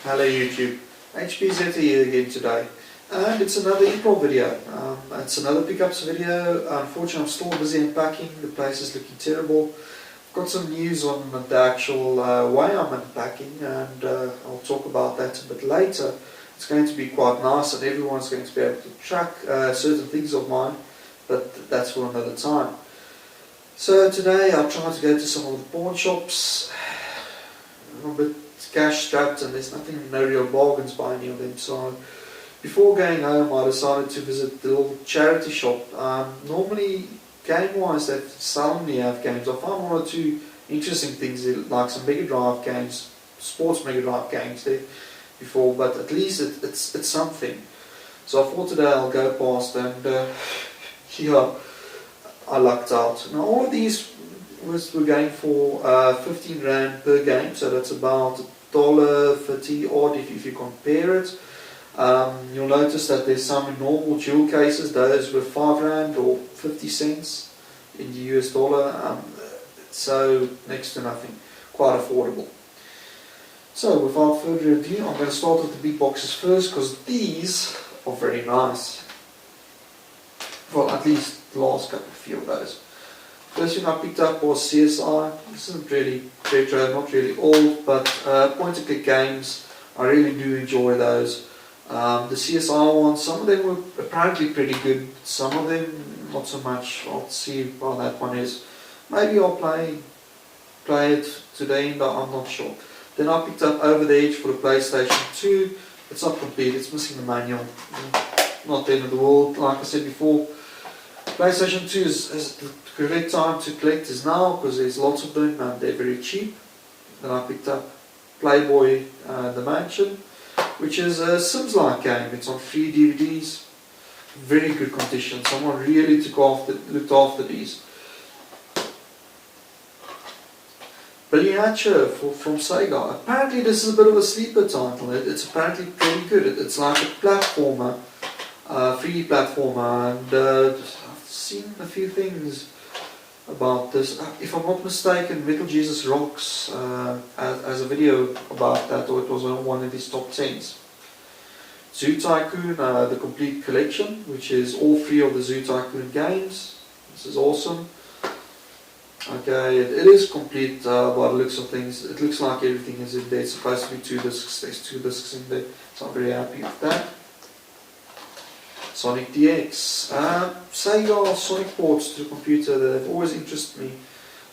Hello YouTube, HPZ here again today, and it's another improv video. It's another pickups video. Unfortunately I'm still busy unpacking, the place is looking terrible. I've got some news on the actual way I'm unpacking, and I'll talk about that a bit later. It's going to be quite nice and everyone's going to be able to track certain things of mine, but that's for another time. So today I'll try to go to some of the pawn shops. I'm a bit cash strapped and there's no real bargains by any of them, so before going home I decided to visit the little charity shop. Normally game wise they seldomly have games. I found one or two interesting things like some Mega Drive games, sports Mega Drive games there before, but at least it's something. So I thought today I'll go past and yeah, I lucked out. Now all of these we're going for 15 Rand per game, so that's about $1.50 odd if you compare it. You'll notice that there's some in normal jewel cases, those were 5 Rand or 50 cents in the US dollar, so next to nothing, quite affordable. So without further ado, I'm going to start with the big boxes first, because these are very nice. Well, at least the last few of those. First thing I picked up was CSI. This isn't really retro, not really old, but point and click games. I really do enjoy those. The CSI ones, some of them were apparently pretty good, some of them not so much. I'll see how that one is. Maybe I'll play it today, but I'm not sure. Then I picked up Over the Edge for the PlayStation 2. It's not complete, it's missing the manual. Not the end of the world, like I said before. PlayStation 2 is the correct time to collect is now, because there's lots of them and they're very cheap. Then I picked up Playboy The Mansion, which is a Sims-like game. It's on 3 DVDs, very good condition. Someone really looked after these. Billy Hatcher from Sega. Apparently this is a bit of a sleeper title. It's apparently pretty good. It's like a platformer, 3D platformer, and I've seen a few things about this. If I'm not mistaken, Metal Jesus Rocks has a video about that, or it was on one of his top 10s. Zoo Tycoon, the complete collection, which is all 3 of the Zoo Tycoon games. This is awesome. Okay, it is complete by the looks of things. It looks like everything is in there. It's supposed to be 2 discs. There's 2 discs in there, so I'm very happy with that. Sonic DX. Sega Sonic ports to the computer, they've always interested me,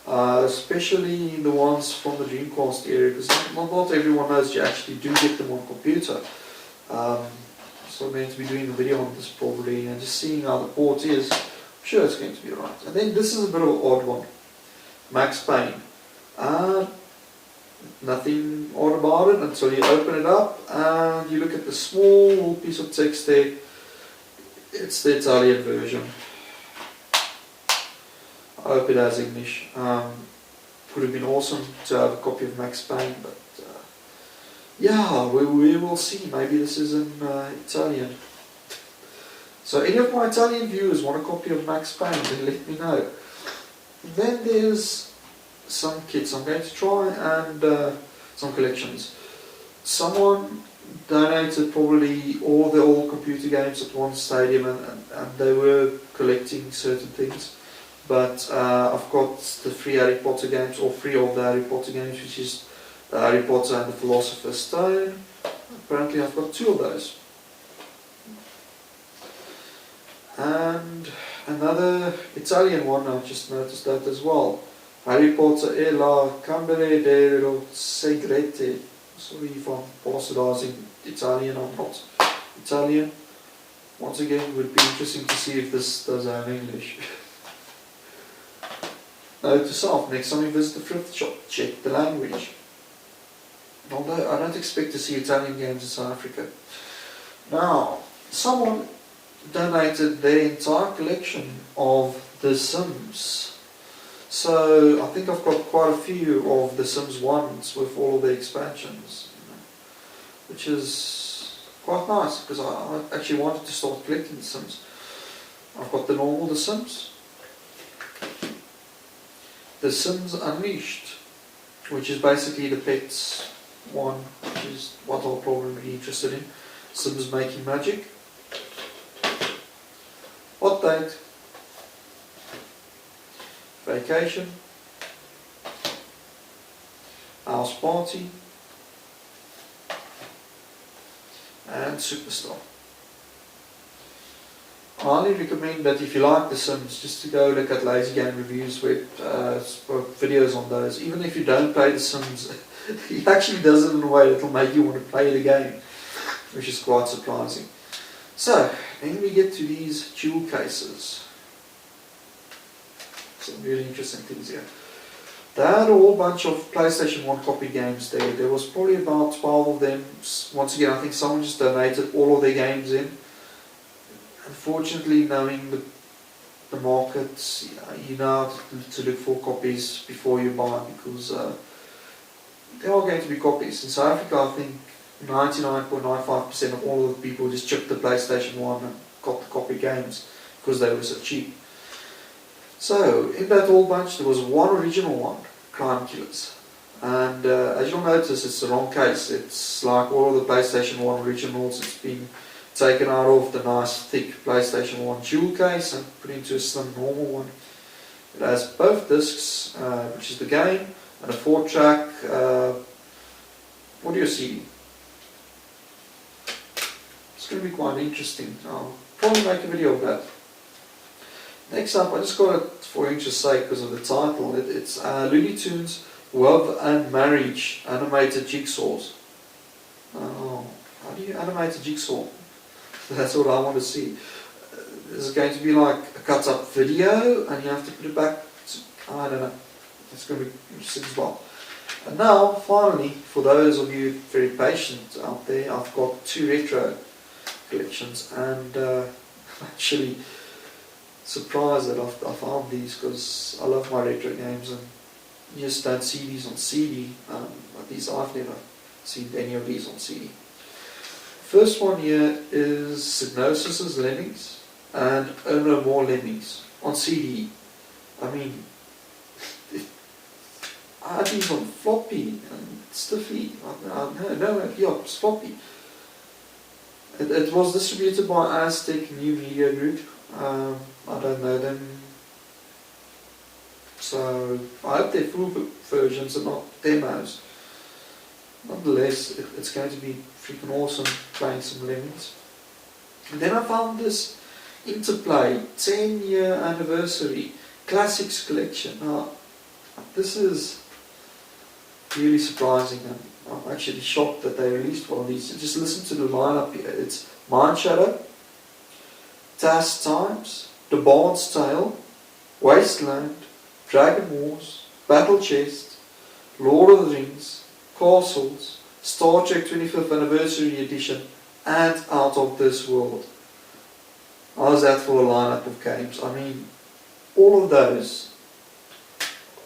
especially the ones from the Dreamcast era, because not everyone knows you actually do get them on computer. So I'm going to be doing a video on this probably, and just seeing how the port is. I'm sure it's going to be right. And then this is a bit of an odd one. Max Payne. Nothing odd about it until you open it up and you look at the small little piece of text there. It's the Italian version. I hope it has English. Would have been awesome to have a copy of Max Payne, but yeah, we will see. Maybe this is in Italian. So any of my Italian viewers want a copy of Max Payne, then let me know. Then there's some kits I'm going to try, and some collections. Someone donated probably all the old computer games at one stadium, and they were collecting certain things. But I've got the 3 Harry Potter games, or 3 of the Harry Potter games, which is Harry Potter and the Philosopher's Stone. Apparently I've got 2 of those. And another Italian one, I've just noticed that as well. Harry Potter e la Camera dello Segrete. Sorry if I'm bastardizing Italian, I'm not Italian. Once again, it would be interesting to see if this does have English. Note to self, next time you visit the thrift shop, check the language. Although I don't expect to see Italian games in South Africa. Now, someone donated their entire collection of The Sims. So I think I've got quite a few of The Sims 1s with all of the expansions, which is quite nice, because I actually wanted to start collecting The Sims. I've got the normal The Sims, The Sims Unleashed, which is basically the pets one, which is what I'll probably be interested in. Sims Making Magic. Hot Date. Vacation. House Party. And Superstar. I highly recommend that if you like The Sims, just to go look at Lazy Game Reviews videos on those. Even if you don't play The Sims, he actually does it in a way that will make you want to play the game, which is quite surprising. So, then we get to these jewel cases. Some really interesting things here. They had a whole bunch of PlayStation 1 copy games there. There was probably about 12 of them. Once again, I think someone just donated all of their games in. Unfortunately, knowing the market, you know how to look for copies before you buy, because there are going to be copies. In South Africa, I think 99.95% of all of the people just chipped the PlayStation 1 and got the copy games because they were so cheap. So, in that whole bunch, there was one original one, Crime Killers. And as you'll notice, it's the wrong case. It's like all of the PlayStation 1 originals. It's been taken out of the nice thick PlayStation 1 jewel case and put into a slim normal one. It has both discs, which is the game, and a 4-track audio CD. It's going to be quite interesting. I'll probably make a video of that. Next up, I just got it for interest's sake because of the title. It's Looney Tunes Love and Marriage Animated Jigsaws. Oh, how do you animate a jigsaw? That's what I want to see. Is it going to be like a cut up video and you have to put it back to, I don't know. It's going to be interesting as well. And now, finally, for those of you very patient out there, I've got 2 retro collections, and I'm actually surprised that I found these, because I love my retro games and you just don't see these on CD. At least I've never seen any of these on CD. First one here is Psygnosis' Lemmings and Oh No More Lemmings on CD. I mean, I had these on floppy and stiffy. It's floppy. It was distributed by Aztec New Media Group. I don't know them, so I hope they're full versions and not demos. Nonetheless, it's going to be freaking awesome playing some Lemmings. And then I found this Interplay 10-year anniversary classics collection. Now, this is really surprising, and I'm actually shocked that they released one of these. Just listen to the lineup here. It's Mind Shadow, Task Times, The Bard's Tale, Wasteland, Dragon Wars, Battle Chest, Lord of the Rings, Castles, Star Trek 25th Anniversary Edition, and Out of This World. How's that for a lineup of games? I mean, all of those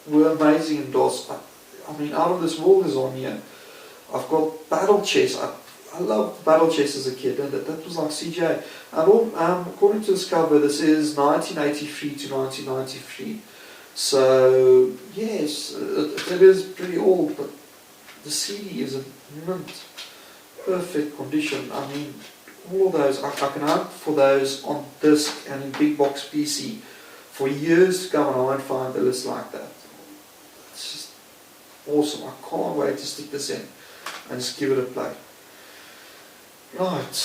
were amazing in DOS. I mean, Out of This World is on here. I've got Battle Chess. I loved Battle Chess as a kid, and that was like CJ. And according to this cover, this is 1983 to 1993. So, yes, it is pretty old, but the CD is in mint, perfect condition. I mean, all of those, I can hunt for those on disc and in big box PC for years to come, and I won't find a list like that. It's just awesome. I can't wait to stick this in and just give it a play. Right,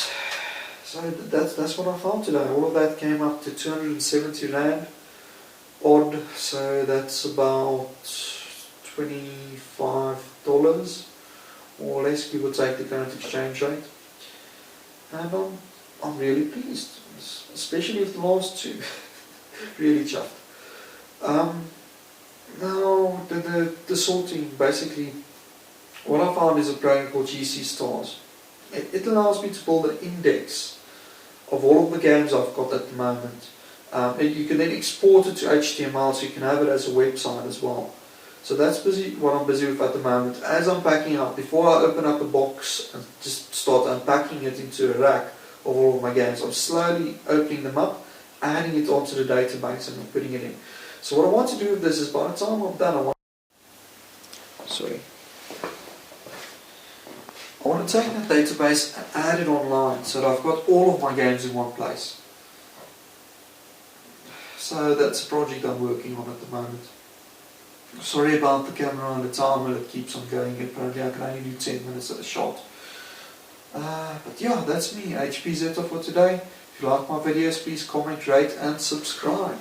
so that's what I found today. All of that came up to 270 Rand odd, so that's about $25 more or less, give or take the current exchange rate. And I'm really pleased, especially with the last 2. Really chuffed. Now the sorting, basically what I found is a program called GC Stars. It allows me to build an index of all of the games I've got at the moment. You can then export it to HTML, so you can have it as a website as well. So that's what I'm busy with at the moment. As I'm packing up, before I open up a box and just start unpacking it into a rack of all of my games, I'm slowly opening them up, adding it onto the database and putting it in. So what I want to do with this is, by the time I'm done, I want to take that database and add it online so that I've got all of my games in one place. So that's a project I'm working on at the moment. Sorry about the camera and the timer that keeps on going. Apparently I can only do 10 minutes at a shot. But yeah, that's me, HP Zeta for today. If you like my videos, please comment, rate and subscribe.